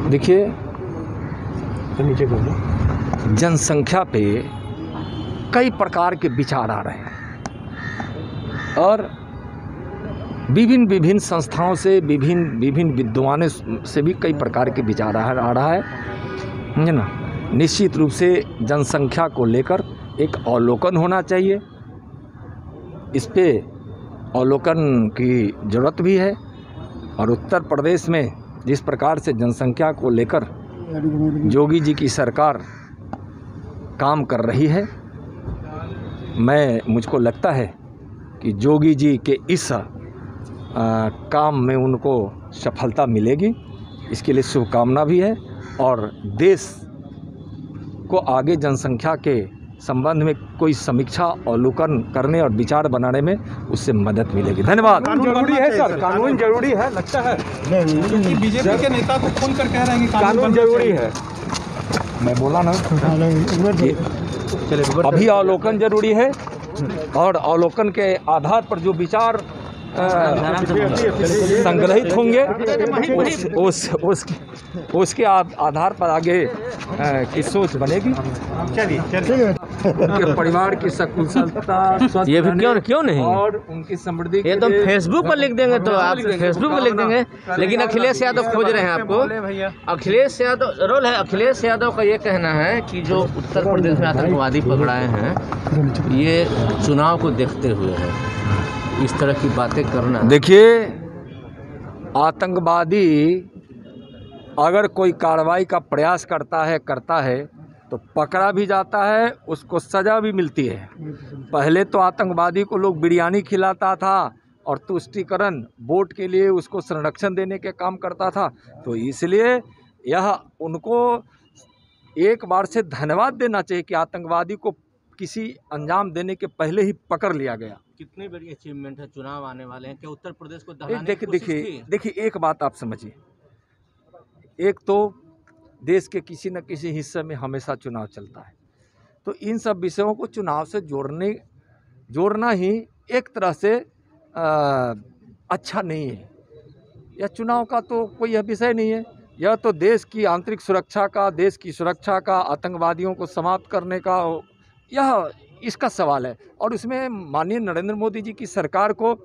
देखिए, जनसंख्या पे कई प्रकार के विचार आ रहे हैं और विभिन्न विभिन्न संस्थाओं से विभिन्न विद्वानों से भी कई प्रकार के विचार आ रहा है, समझे ना। निश्चित रूप से जनसंख्या को लेकर एक अवलोकन होना चाहिए। इस पे अवलोकन की ज़रूरत भी है और उत्तर प्रदेश में जिस प्रकार से जनसंख्या को लेकर योगी जी की सरकार काम कर रही है, मुझको लगता है कि योगी जी के इस काम में उनको सफलता मिलेगी। इसके लिए शुभकामना भी है और देश को आगे जनसंख्या के संबंध में कोई समीक्षा अवलोकन करने और विचार बनाने में उससे मदद मिलेगी। धन्यवाद। कानून जरूरी है सर, कानून जरूरी है, लगता है क्योंकि बीजेपी के नेता को खुलकर कह रहे हैं कि कानून जरूरी है। मैं बोला ना, अभी अवलोकन जरूरी है और अवलोकन के आधार पर जो विचार संग्रहित होंगे उसके आधार पर आगे की सोच बनेगी। उनके परिवार की सकुशलता, ये भी क्यों नहीं और उनकी समृद्धि, ये तो फेसबुक पर लिख देंगे, तो आप फेसबुक पर लिख देंगे। लेकिन अखिलेश यादव खोज रहे हैं आपको। अखिलेश यादव रोल है। अखिलेश यादव का ये कहना है कि जो उत्तर प्रदेश में आतंकवादी पकड़ाए हैं, ये चुनाव को देखते हुए है, इस तरह की बातें करना। देखिए, आतंकवादी अगर कोई कार्रवाई का प्रयास करता है तो पकड़ा भी जाता है, उसको सज़ा भी मिलती है। पहले तो आतंकवादी को लोग बिरयानी खिलाता था और तुष्टीकरण वोट के लिए उसको संरक्षण देने के काम करता था। तो इसलिए यह उनको एक बार से धन्यवाद देना चाहिए कि आतंकवादी को किसी अंजाम देने के पहले ही पकड़ लिया गया। कितनी बड़ी अचीवमेंट है। चुनाव आने वाले हैं, क्या उत्तर प्रदेश को दबाने की कोशिश की? देखिए, एक बात आप समझिए, एक तो देश के किसी न किसी हिस्से में हमेशा चुनाव चलता है, तो इन सब विषयों को चुनाव से जोड़ना ही एक तरह से अच्छा नहीं है। यह चुनाव का तो कोई यह विषय नहीं है। यह तो देश की आंतरिक सुरक्षा का, देश की सुरक्षा का, आतंकवादियों को समाप्त करने का, यह इसका सवाल है। और उसमें माननीय नरेंद्र मोदी जी की सरकार को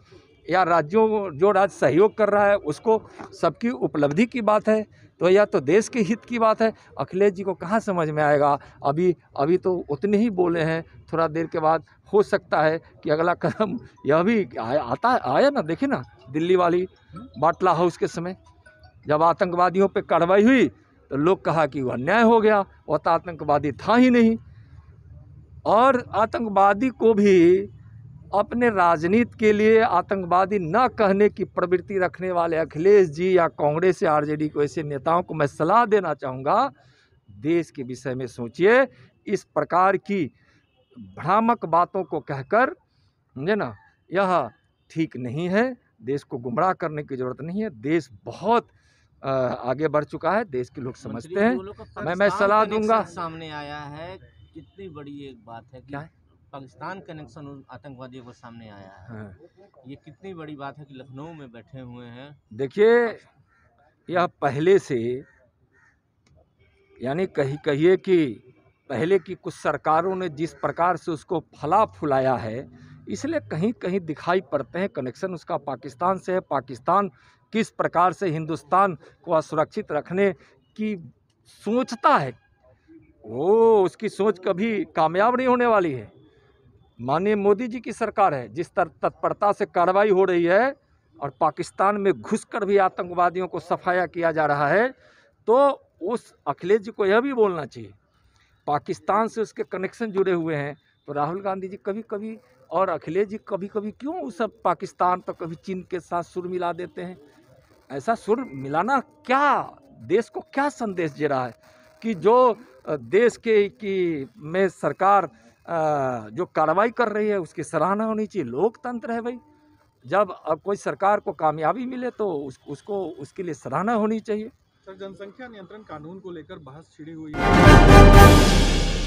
या राज्यों जो राज्य सहयोग कर रहा है उसको सबकी उपलब्धि की बात है, तो यह तो देश के हित की बात है। अखिलेश जी को कहाँ समझ में आएगा। अभी तो उतने ही बोले हैं, थोड़ा देर के बाद हो सकता है कि अगला कदम यह भी आया ना। देखिए ना, दिल्ली वाली बाटला हाउस के समय जब आतंकवादियों पे कार्रवाई हुई तो लोग कहा कि वह अन्याय हो गया, वह तो आतंकवादी था ही नहीं। और आतंकवादी को भी अपने राजनीति के लिए आतंकवादी न कहने की प्रवृत्ति रखने वाले अखिलेश जी या कांग्रेस या आरजेडी को, ऐसे नेताओं को मैं सलाह देना चाहूँगा, देश के विषय में सोचिए। इस प्रकार की भ्रामक बातों को कहकर, समझे ना, यह ठीक नहीं है। देश को गुमराह करने की ज़रूरत नहीं है। देश बहुत आगे बढ़ चुका है, देश के लोग समझते हैं। मैं सलाह दूंगा। सामने आया है, कितनी बड़ी एक बात है। क्या है? पाकिस्तान कनेक्शन आतंकवादियों को सामने आया है। हाँ। ये कितनी बड़ी बात है कि लखनऊ में बैठे हुए हैं। देखिए, यह पहले से, यानी कहिए कि पहले की कुछ सरकारों ने जिस प्रकार से उसको फला फुलाया है, इसलिए कहीं कहीं दिखाई पड़ते हैं कनेक्शन उसका पाकिस्तान से है। पाकिस्तान किस प्रकार से हिंदुस्तान को असुरक्षित रखने की सोचता है, वो उसकी सोच कभी कामयाब नहीं होने वाली है। माननीय मोदी जी की सरकार है, जिस तत्परता से कार्रवाई हो रही है और पाकिस्तान में घुसकर भी आतंकवादियों को सफाया किया जा रहा है, तो उस अखिलेश जी को यह भी बोलना चाहिए, पाकिस्तान से उसके कनेक्शन जुड़े हुए हैं, तो राहुल गांधी जी कभी कभी और अखिलेश जी कभी कभी क्यों उस पाकिस्तान तो कभी चीन के साथ सुर मिला देते हैं। ऐसा सुर मिलाना क्या देश को क्या संदेश दे रहा है कि जो देश की में सरकार जो कार्रवाई कर रही है उसकी सराहना होनी चाहिए। लोकतंत्र है भाई, जब अब कोई सरकार को कामयाबी मिले तो उसको उसके लिए सराहना होनी चाहिए। सर, जनसंख्या नियंत्रण कानून को लेकर बहस छिड़ी हुई है।